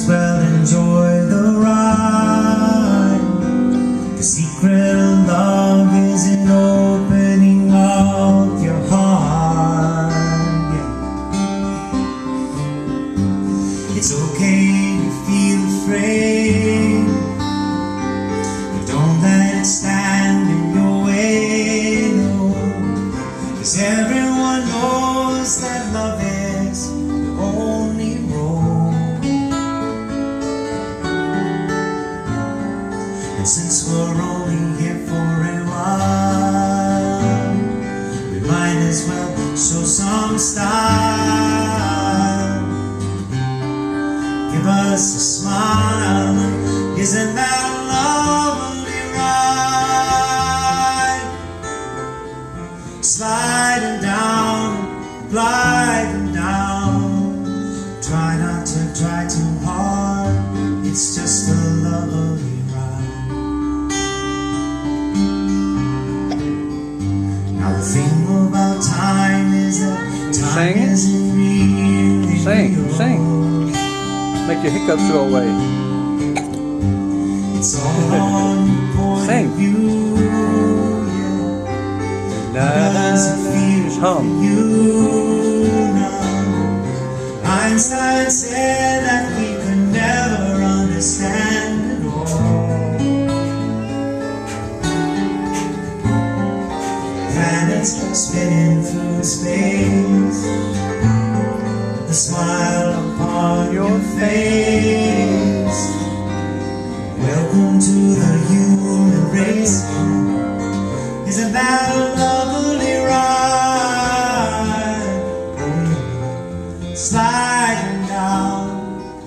as well enjoy the ride. The secret of love is in opening up your heart. Yeah. It's okay to feel afraid, but don't let it stand in your way, no. 'Cause everyone knows that love is the only road. And since we're only here for a while, we might as well show some style. Give us a smile, isn't that a lovely ride? Sliding down, gliding down. Try not to try too hard, it's just a lovely ride. Now the thing about time is that time isn't really real. Sing. Make your hiccups go away. It's all on your point of view. Does it feel you now? Einstein said that we could never understand it all. Planets spinning through space, the smile upon your face. Welcome to the human race. Isn't that a lovely ride? Sliding down,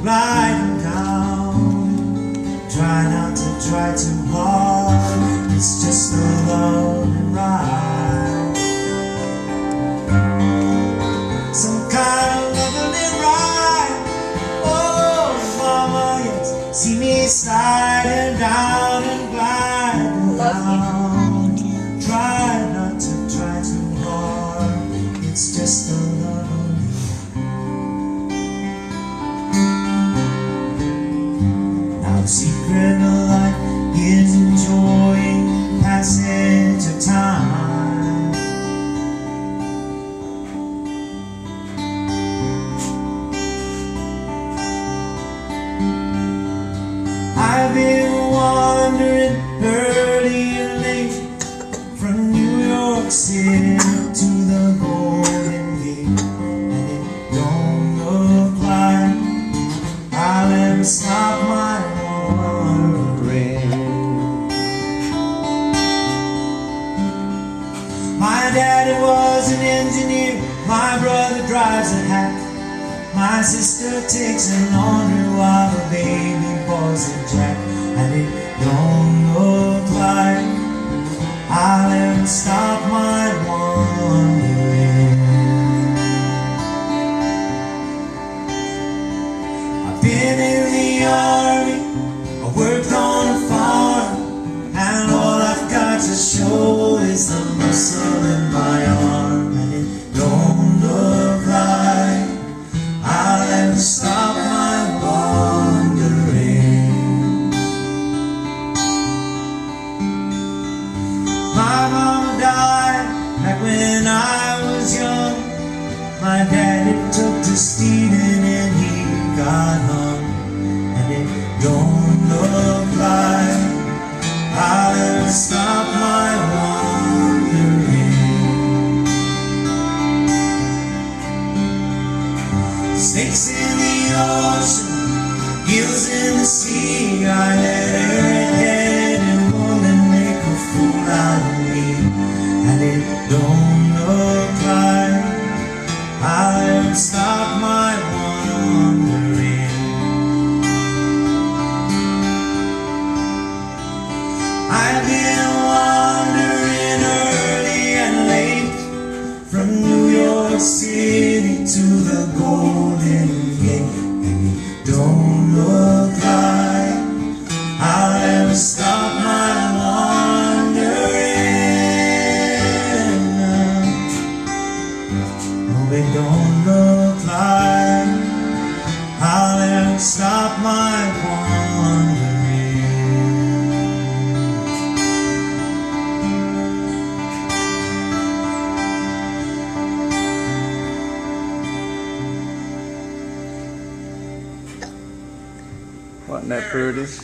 gliding down. Try not to try too hard, it's just a lovely ride. Some kind of lovely ride. Oh, mama, yes, see me sliding down and gliding down. Try not to try too hard, it's just a lovely. Now the secret of life is enjoying passage of time. I've been wandering early and late, from New York City to the Golden Gate, and it don't look like I'll ever stop my wandering. My daddy was an engineer, my brother drives a hack, my sister takes a laundry while the baby boy's a jack, and it don't look like I'll ever stop my wandering. I've been in the army, I worked on a farm, and all I've got to show is the muscle in my arm, and it don't look like I'll ever stop my wandering. My mama died back when I was young. My daddy took to stealing and he got hung, and it don't look like I'll ever stop my wandering. Snakes in the ocean, eels in the sea, I let every headed woman make a fool out of me, and it don't look like I'll ever stop my wandering. I've been wandering early and late, from New York City to the Golden Gate, and it don't look like I'll ever stop my wandering. No, it don't look like stop my wandering. Wasn't that pretty?